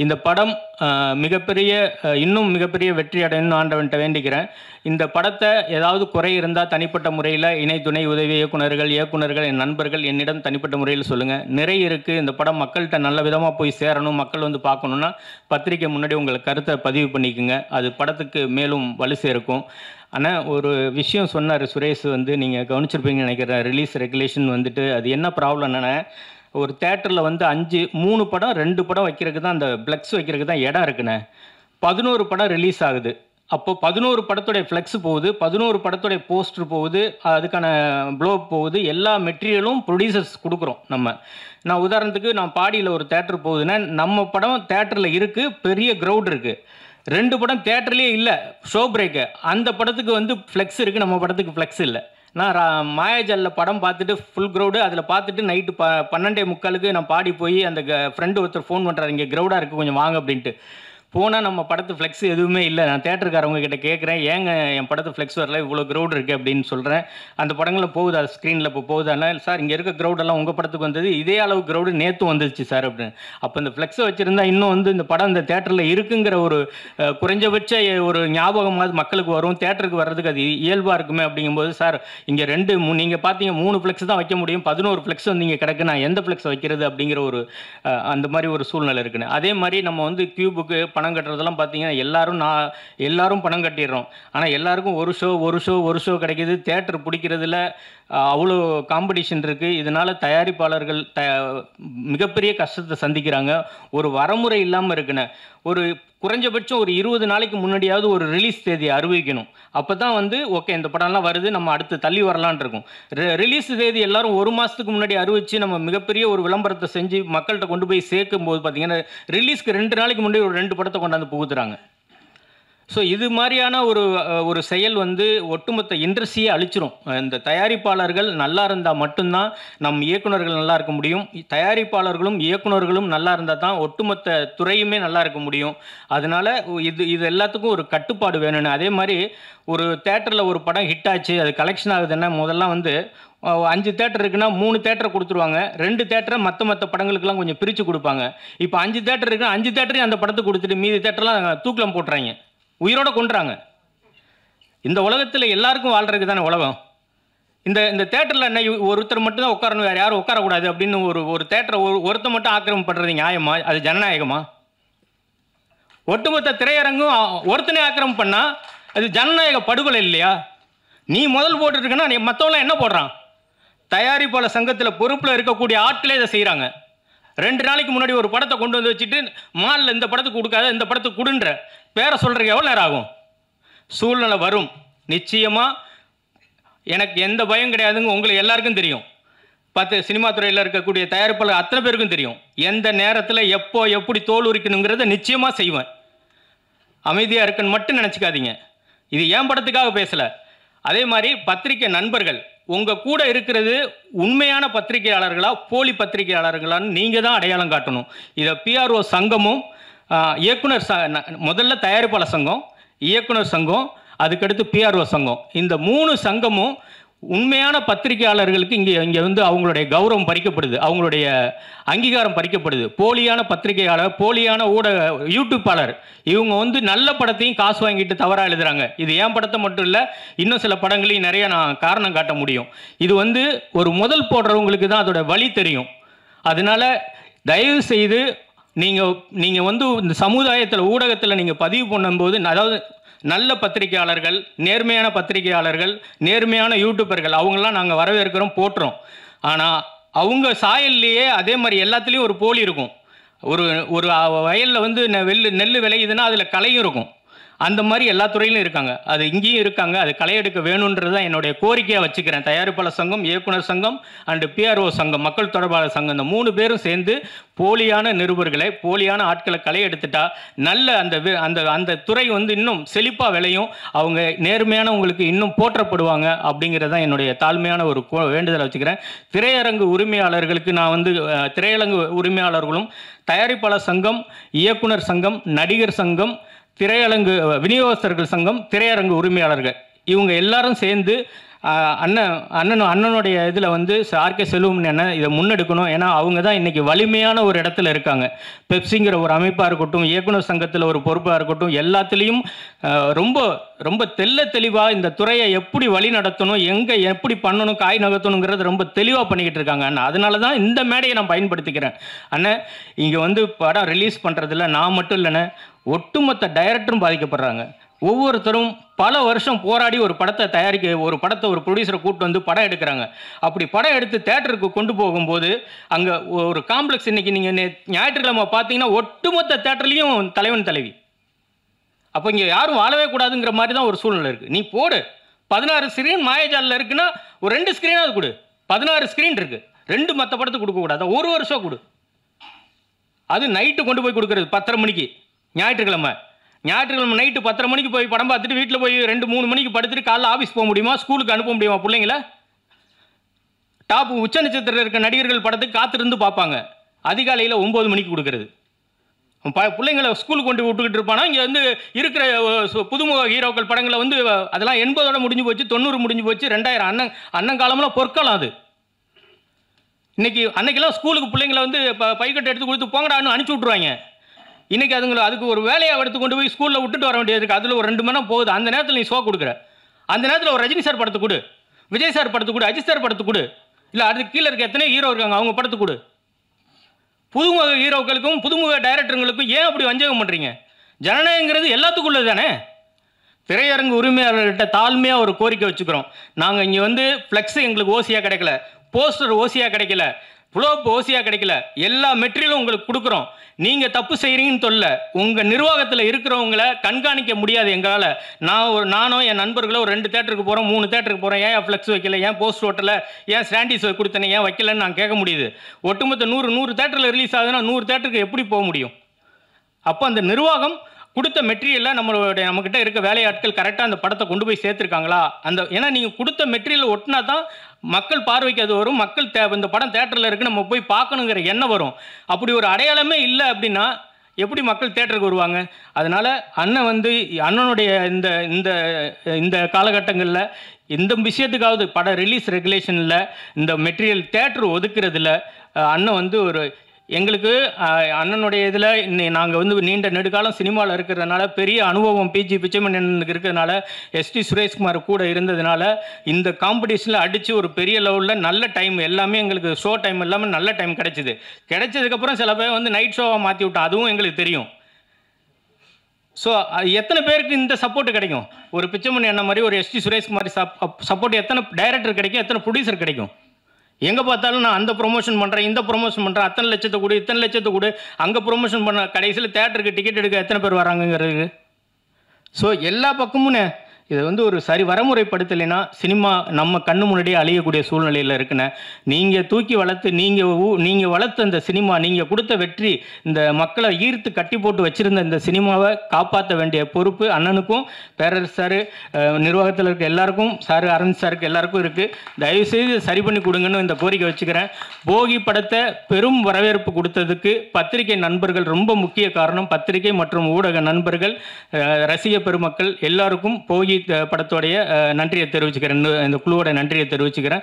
இந்த படம் மிகப்பெரிய இன்னும் மிகப்பெரிய வெற்றி அடையணும்னு ஆண்டவன்கிட்ட வேண்டிக்கிறேன். இந்த படத்தை ஏதாவது குறை இருந்தால் தனிப்பட்ட முறையில் இணை துணை உதவி இயக்குனர்கள் என் நண்பர்கள் என்னிடம் தனிப்பட்ட முறையில் சொல்லுங்கள். நிறைய இருக்குது. இந்த படம் மக்கள்கிட்ட நல்ல விதமாக போய் சேரணும், மக்கள் வந்து பார்க்கணுன்னா பத்திரிக்கை முன்னாடி உங்கள் கருத்தை பதிவு பண்ணிக்கோங்க. அது படத்துக்கு மேலும் வலு சேர்க்கும். ஆனால் ஒரு விஷயம் சொன்னார் சுரேஷ், வந்து நீங்கள் கவனிச்சிருப்பீங்கன்னு நினைக்கிறேன். ரிலீஸ் ரெகுலேஷன் வந்துட்டு அது என்ன ப்ராப்ளம் என்னென்னா, ஒரு தேட்டரில் வந்து 3 படம் 2 படம் வைக்கிறதுக்கு தான், அந்த ஃப்ளெக்ஸ் வைக்கிறதுக்கு தான் இடம் இருக்குண்ணே. 11 படம் ரிலீஸ் ஆகுது. அப்போது 11 படத்துடைய ஃப்ளெக்ஸ் போகுது, 11 படத்துடைய போஸ்டர் போகுது, அதுக்கான ப்ளோப் போகுது, எல்லா மெட்டீரியலும் ப்ரொடியூசர்ஸ் கொடுக்குறோம் நம்ம. நான் உதாரணத்துக்கு நான் பாடியில் ஒரு தேட்டர் போகுதுன்னா, நம்ம படம் தேட்டரில் இருக்குது, பெரிய க்ரௌட் இருக்குது. 2 படம் தேட்டர்லேயே இல்லை, ஷோ பிரேக்கு. அந்த படத்துக்கு வந்து ஃப்ளெக்ஸ் இருக்குது, நம்ம படத்துக்கு ஃப்ளெக்ஸ் இல்லை. நான் மாயாஜாலில் படம் பார்த்துட்டு ஃபுல் க்ரௌடு, அதில் பார்த்துட்டு நைட்டு 12:45 நான் பாடி போய் அந்த ஃப்ரெண்டு ஒருத்தர் ஃபோன் பண்ணுறாரு, இங்கே க்ரௌடாக இருக்குது கொஞ்சம் வாங்க அப்படின்ட்டு. போனால் நம்ம படத்து ஃப்ளெக்ஸ் எதுவுமே இல்லை. நான் தேட்டருக்காரவங்க கிட்ட கேட்குறேன், ஏங்க என் படத்து ஃப்ளெக்ஸ் வரல, இவ்வளோ க்ரௌட் இருக்குது அப்படின்னு சொல்கிறேன். அந்த படங்களில் போகுது, அது ஸ்க்ரீனில் இப்போ போகுதுன்னா, சார் இங்கே இருக்க க்ரௌடெல்லாம் உங்கள் படத்துக்கு வந்தது, இதே அளவு க்ரௌடு நேற்று வந்துச்சு சார் அப்படின்னு. அப்போ இந்த ஃப்ளெக்ஸை வச்சுருந்தா இன்னும் வந்து இந்த படம் இந்த தேட்டரில் இருக்குங்கிற ஒரு குறைஞ்சபட்ச ஒரு ஞாபகமாவது மக்களுக்கு வரும், தேட்டருக்கு வர்றதுக்கு அது இயல்பாக இருக்குமே. அப்படிங்கும்போது சார் இங்கே 2 நீங்கள் பார்த்தீங்க 3 ஃப்ளெக்ஸ் தான் வைக்க முடியும், 11 ஃப்ளெக்ஸ் வந்து இங்கே கிடக்கு, நான் எந்த ஃப்ளெக்ஸ் வைக்கிறது அப்படிங்கிற ஒரு அந்த மாதிரி ஒரு சூழ்நிலை இருக்குன்னு. அதே மாதிரி நம்ம வந்து கியூபுக்கு பணம் கட்டுறதெல்லாம் பார்த்தீங்கன்னா எல்லாரும் பணம் கட்டிடுறோம். ஆனால் எல்லாருக்கும் ஒரு ஷோ கிடைக்கிது. தேட்டர் பிடிக்கிறதுல அவ்வளோ காம்படிஷன் இருக்குது. இதனால் தயாரிப்பாளர்கள் மிகப்பெரிய கஷ்டத்தை சந்திக்கிறாங்க. ஒரு வரமுறை இல்லாமல் இருக்குன்னு. ஒரு குறைஞ்சபட்சம் ஒரு 20 நாளைக்கு முன்னாடியாவது ஒரு ரிலீஸ் தேதியை அறிவிக்கணும். அப்போ தான் வந்து ஓகே இந்த படம்லாம் வருது, நம்ம அடுத்து தள்ளி வரலான் இருக்கும். ரிலீஸ் தேதி எல்லாரும் 1 மாதத்துக்கு முன்னாடி அறிவித்து நம்ம மிகப்பெரிய ஒரு விளம்பரத்தை செஞ்சு மக்கள்கிட்ட கொண்டு போய் சேர்க்கும் போது பார்த்தீங்கன்னா ரிலீஸ்க்கு 2 நாளைக்கு முன்னாடி ஒரு 2 படத்தை கொண்டாந்து புகுத்துறாங்க. ஸோ இது மாதிரியான ஒரு செயல் வந்து ஒட்டுமொத்த இண்டஸ்ட்ரியை அழிச்சிரும். இந்த தயாரிப்பாளர்கள் நல்லா இருந்தால் மட்டும்தான் நம் இயக்குநர்கள் நல்லா இருக்க முடியும். தயாரிப்பாளர்களும் இயக்குநர்களும் நல்லா இருந்தால் தான் ஒட்டுமொத்த துறையுமே நல்லா இருக்க முடியும். அதனால் இது எல்லாத்துக்கும் ஒரு கட்டுப்பாடு வேணும்னு. அதே மாதிரி ஒரு தேட்டரில் ஒரு படம் ஹிட் ஆச்சு, அது கலெக்ஷன் ஆகுதுன்னா முதல்லாம் வந்து 5 தேட்டர் இருக்குன்னா 3 தேட்டரை கொடுத்துருவாங்க, 2 தேட்டரை மற்ற படங்களுக்கெல்லாம் கொஞ்சம் பிரித்து கொடுப்பாங்க. இப்போ 5 தேட்டர் இருக்குன்னா 5 தேட்டரையும் அந்த படத்தை கொடுத்துட்டு மீதி தேட்டர்லாம் தூக்கிலம் போட்டுறாங்க, உயிரோட கொண்டுறாங்க. இந்த உலகத்தில் எல்லாருக்கும் வாழ்றதுக்கு தானே உலகம். இந்த தேட்டரில் என்ன ஒருத்தர் மட்டும் தான் உட்காரணும், வேறு யாரும் உட்காரக்கூடாது அப்படின்னு ஒரு தேட்டரை ஒருத்தர் மட்டும் ஆக்கிரமம் பண்ணுறது நியாயமா? அது ஜனநாயகமா? ஒட்டுமொத்த திரையரங்கும் ஒருத்தனே ஆக்கிரமம் பண்ணால் அது ஜனநாயக படுகொலை இல்லையா? நீ முதல் போட்டுருக்கன்னா நீ மற்றவங்களாம் என்ன போடுறான்? தயாரிப்பாளர் சங்கத்தில் பொறுப்பில் இருக்கக்கூடிய ஆட்களே இதை செய்கிறாங்க. 2 நாளைக்கு முன்னாடி ஒரு படத்தை கொண்டு வந்து வச்சுட்டு மாலில் இந்த படத்துக்கு கொடுக்காத இந்த படத்துக்கு கொடுன்ற பேரை சொல்கிறதுக்கு எவ்வளோ நேரம் ஆகும்? சூழ்நிலை வரும் நிச்சயமாக. எனக்கு எந்த பயம் கிடையாதுங்க, உங்களுக்கு எல்லாருக்கும் தெரியும். சினிமா துறையில் இருக்கக்கூடிய தயாரிப்பாளர் அத்தனை பேருக்கும் தெரியும். எந்த நேரத்தில் எப்போ எப்படி தோல் உரிக்கணுங்கிறத நிச்சயமாக செய்வேன். அமைதியாக இருக்குன்னு மட்டும் நினச்சிக்காதீங்க. இது ஏன் படத்துக்காக பேசலை. அதே மாதிரி பத்திரிக்கை நண்பர்கள் உங்கள் கூட இருக்கிறது உண்மையான பத்திரிகையாளர்களா போலி பத்திரிகையாளர்களான்னு நீங்கள் தான் அடையாளம் காட்டணும். இதை பிஆர்ஓ சங்கமும் இயக்குனர் முதல்ல தயாரிப்பாளர் சங்கம், இயக்குனர் சங்கம், அதுக்கடுத்து பிஆர்ஓ சங்கம், இந்த 3 சங்கமும் உண்மையான பத்திரிகையாளர்களுக்கு இங்கே வந்து அவங்களுடைய கௌரவம் பறிக்கப்படுது, அவங்களுடைய அங்கீகாரம் பறிக்கப்படுது. போலியான பத்திரிகையாளர், போலியான ஊடக யூடியூப்பாளர் இவங்க வந்து நல்ல படத்தையும் காசு வாங்கிட்டு தவறாக எழுதுகிறாங்க. இது ஏன் படத்தை மட்டும் இல்லை, இன்னும் சில படங்களையும் நிறைய நான் காரணம் காட்ட முடியும். இது வந்து ஒரு முதல் போடுறவங்களுக்கு தான் அதோட வழி தெரியும். அதனால் தயவு செய்து நீங்கள் வந்து இந்த சமுதாயத்தில் ஊடகத்தில் நீங்கள் பதிவு பண்ணும்போது, அதாவது நல்ல பத்திரிகையாளர்கள், நேர்மையான பத்திரிகையாளர்கள், நேர்மையான யூடியூபர்கள் அவங்களாம் நாங்கள் வரவேற்கிறோம், போட்டுறோம். ஆனால் அவங்க சாயல்லையே அதே மாதிரி எல்லாத்துலேயும் ஒரு போலி இருக்கும். ஒரு வயலில் வந்து நெல் விளையுதுன்னா அதில் களையும் இருக்கும். அந்த மாதிரி எல்லா துறையிலும் இருக்காங்க, அது இங்கேயும் இருக்காங்க. அது களையெடுக்க வேணுன்றது தான் என்னுடைய கோரிக்கையாக வச்சுக்கிறேன். தயாரிப்பாளர் சங்கம், இயக்குனர் சங்கம் அண்டு பிஆர்ஓ சங்கம், மக்கள் தொடர்பாளர் சங்கம், இந்த 3 பேரும் சேர்ந்து போலியான நிருபர்களை, போலியான ஆட்களை களையெடுத்துட்டா நல்ல அந்த துறை வந்து இன்னும் செழிப்பாக விளையும். அவங்க நேர்மையானவங்களுக்கு இன்னும் போற்றப்படுவாங்க. அப்படிங்கிறது தான் என்னுடைய தாழ்மையான ஒரு வேண்டுதலை வச்சுக்கிறேன். திரையரங்கு உரிமையாளர்களுக்கு நான் வந்து திரையரங்கு உரிமையாளர்களும், தயாரிப்பாளர் சங்கம், இயக்குனர் சங்கம், நடிகர் சங்கம், திரையரங்கு விநியோகஸ்தர்கள் சங்கம், திரையரங்கு உரிமையாளர்கள் இவங்க எல்லாரும் சேர்ந்து அண்ணனுடைய இதில் வந்து ஆர்கே செல்வம் என்ன இதை முன்னெடுக்கணும். ஏன்னா அவங்க தான் இன்றைக்கி வலிமையான ஒரு இடத்துல இருக்காங்க. பெப்சிங்கிற ஒரு அமைப்பாக இருக்கட்டும், இயக்குனர் சங்கத்தில் ஒரு பொறுப்பாக இருக்கட்டும், எல்லாத்துலேயும் ரொம்ப ரொம்ப தெளிவாக இந்த துறையை எப்படி வழி நடத்தணும், எங்கே எப்படி பண்ணணும், காய் நகர்த்தணுங்கிறது ரொம்ப தெளிவாக பண்ணிக்கிட்டு இருக்காங்க அண்ணா. அதனால தான் இந்த மேடையை நான் பயன்படுத்திக்கிறேன். அண்ணன் இங்கே வந்து படம் ரிலீஸ் பண்ணுறதில்ல நான் மட்டும் இல்லைண்ணே, ஒட்டுமொத்த டைரக்டரும் பாதிக்கப்படுறாங்க. ஒவ்வொருத்தரும் பல வருஷம் போராடி ஒரு படத்தை ஒரு ப்ரொடியூசரை கூப்பிட்டு வந்து படம் எடுக்கிறாங்க. அப்படி படம் எடுத்து தேட்டருக்கு கொண்டு போகும்போது அங்கே ஒரு காம்ப்ளெக்ஸ், இன்றைக்கி நீங்கள் ஞாயிற்றுக்கிழமை பார்த்தீங்கன்னா ஒட்டுமொத்த தேட்டர்லேயும் தலைவன் தலைவி. அப்போ இங்கே யாரும் வாழவே கூடாதுங்கிற மாதிரி தான் ஒரு சூழ்நிலை இருக்குது. நீ போடு 16 ஸ்க்ரீன் மாயாஜாலில் இருக்குன்னா ஒரு 2 ஸ்க்ரீனாவது கொடு. 16 ஸ்க்ரீன் இருக்குது, 2 மற்ற படத்துக்கு கொடுக்கக்கூடாது, ஒரு வருஷம் கொடு. அது நைட்டு கொண்டு போய் கொடுக்குறது 10:30 மணிக்கு ஞாயிற்றுக்கிழமை நைட்டு 10:30 மணிக்கு போய் படம் பார்த்துட்டு வீட்டில் போய் 2-3 மணிக்கு படுத்துட்டு காலைல ஆஃபீஸ் போக முடியுமா? ஸ்கூலுக்கு அனுப்ப முடியுமா பிள்ளைங்கள? டாப் உச்ச நட்சத்திரம் இருக்க நடிகர்கள் படத்துக்கு காத்திருந்து பார்ப்பாங்க. அதிகாலையில் 9 மணிக்கு கொடுக்குறது. பிள்ளைங்களை ஸ்கூலுக்கு கொண்டு விட்டுக்கிட்டு இருப்பானா? இங்கே வந்து இருக்கிற புதுமுக ஹீரோக்கள் படங்களை வந்து அதெல்லாம் 80ஓட முடிஞ்சு போச்சு, 90 முடிஞ்சு போச்சு, 2000 அண்ணன் காலமெல்லாம் பொற்காலம் அது. அன்னைக்கெல்லாம் ஸ்கூலுக்கு பிள்ளைங்களை வந்து பைக்கட்டை எடுத்து கொடுத்து போங்கடான்னு அனுப்பிச்சி விட்ருவாங்க. இன்றைக்கி அதுக்கு ஒரு வேலையாக எடுத்து கொண்டு போய் ஸ்கூலில் விட்டுட்டு வர வேண்டியது இருக்குது. அதில் ஒரு 2 மணி நேரம் போகுது. அந்த நேரத்தில் நீ ஷோ கொடுக்குற. அந்த நேரத்தில் ஒரு ரஜினி சார் படத்தை கொடு, விஜய் சார் படத்தை கொடு, அஜித் சார் படத்தை கொடு, இல்லை அதுக்கு கீழே இருக்க எத்தனை ஹீரோ இருக்காங்க அவங்க படத்தை கொடு. புதுமுக ஹீரோக்களுக்கும் புதுமுக டைரக்டருங்களுக்கும் ஏன் அப்படி வஞ்சகம் பண்ணுறீங்க? ஜனநாயகங்கிறது எல்லாத்துக்குள்ளது தானே. திரையரங்கு உரிமையாளர்கிட்ட தாழ்மையாக ஒரு கோரிக்கை வச்சுக்கிறோம். நாங்கள் இங்கே வந்து ஃப்ளெக்ஸு எங்களுக்கு ஓசியாக கிடைக்கல, போஸ்டர் ஓசியாக கிடைக்கல, ஃப்ளோப் ஓசியாக கிடைக்கல, எல்லா மெட்டீரியலும் உங்களுக்கு கொடுக்குறோம். நீங்கள் தப்பு செய்கிறீங்கன்னு சொல்ல, உங்கள் நிர்வாகத்தில் இருக்கிறவங்கள கண்காணிக்க முடியாது எங்களால். நானோ என் நண்பர்களோ ஒரு 2 தேட்டருக்கு போகிறோம், 3 தேட்டருக்கு போகிறோம், ஏன் ஃப்ளெக்ஸ் வைக்கல, ஏன் போஸ்ட் ஓட்டலை, ஏன் ஸ்டாண்டிஸ் கொடுத்தனே, ஏன் வைக்கலன்னு நான் கேட்க முடியுது. ஒட்டுமொத்த 100 தேட்டரில் ரிலீஸ் ஆகுதுன்னா 100 தேட்டருக்கு எப்படி போக முடியும்? அப்போ அந்த நிர்வாகம் கொடுத்த மெட்டீரியலில் நம்மக்கிட்ட இருக்க வேலையாட்கள் கரெக்டாக அந்த படத்தை கொண்டு போய் சேர்த்துருக்காங்களா? ஏன்னா நீங்கள் கொடுத்த மெட்டீரியல் ஒட்டினா தான் மக்கள் பார்வைக்கு அது வரும். மக்கள் இந்த படம் தேட்டரில் இருக்குது நம்ம போய் பார்க்கணுங்கிற எண்ணம் வரும். அப்படி ஒரு அடையாளமே இல்லை அப்படின்னா எப்படி மக்கள் தேட்டருக்கு வருவாங்க? அதனால் அண்ணன் வந்து அண்ணனுடைய இந்த காலகட்டங்களில் இந்த விஷயத்துக்காவது படம் ரிலீஸ் ரெகுலேஷனில் இந்த மெட்டீரியல் தேட்டர் ஒதுக்குறதில்ல அண்ணன் வந்து எங்களுக்கு அண்ணனுடைய இதில் நாங்கள் வந்து நீண்ட நெடுக்காலம் சினிமாவில் இருக்கிறதுனால பெரிய அனுபவம் பிஜி பிச்சைமணியனுக்கு இருக்கிறதுனால எஸ்டி சுரேஷ்குமார் கூட இருந்ததுனால இந்த காம்படிஷனில் அடித்து ஒரு பெரிய லெவலில் நல்ல டைம் எல்லாமே எங்களுக்கு ஷோ டைம் எல்லாமே நல்ல டைம் கிடைச்சதுக்கப்புறம் சில பேர் வந்து நைட் ஷோவாக மாற்றி விட்டோம். அதுவும் எங்களுக்கு தெரியும். ஸோ எத்தனை பேருக்கு இந்த சப்போர்ட் கிடைக்கும்? ஒரு பிச்சைமணி அண்ணன் மாதிரி ஒரு எஸ்டி சுரேஷ்குமார் சப்போர்ட் எத்தனை டைரக்டர் கிடைக்கும், எத்தனை ப்ரொடியூசர் கிடைக்கும்? எங்கே பார்த்தாலும் நான் அந்த ப்ரொமோஷன் பண்ணுறேன், இந்த ப்ரொமோஷன் பண்ணுறேன், அத்தனை லட்சத்தை கொடு, இத்தனை லட்சத்தை கொடு, அங்கே ப்ரொமோஷன் பண்ண கடைசியில் தேட்டருக்கு டிக்கெட் எடுக்க எத்தனை பேர் வராங்கங்கிறது. ஸோ எல்லா பக்கமும் இதை வந்து ஒரு சரி வரமுறைப்படுத்தலைன்னா சினிமா நம்ம கண்ணு முன்னாடியே அழியக்கூடிய சூழ்நிலையில் இருக்குன்னு. நீங்கள் தூக்கி வளர்த்து நீங்கள் வளர்த்த இந்த சினிமா, நீங்கள் கொடுத்த வெற்றி, இந்த மக்களை ஈர்த்து கட்டி போட்டு வச்சுருந்த இந்த சினிமாவை காப்பாற்ற வேண்டிய பொறுப்பு அண்ணனுக்கும் பேரரசு சார் நிர்வாகத்தில் இருக்க எல்லாருக்கும் சார் அரவிந்த் சாருக்கு எல்லாருக்கும் இருக்குது. தயவுசெய்து சரி பண்ணி கொடுங்கன்னு இந்த கோரிக்கை வச்சுக்கிறேன். போகி படத்தை பெரும் வரவேற்பு கொடுத்ததுக்கு பத்திரிகை நண்பர்கள் ரொம்ப முக்கிய காரணம். பத்திரிகை மற்றும் ஊடக நண்பர்கள், ரசிக பெருமக்கள் எல்லாருக்கும் போகி படத்தோடைய நன்றியை தெரிவிச்சுக்கிறேன், இந்த குழுவோட நன்றியை தெரிவிச்சுக்கிறேன்.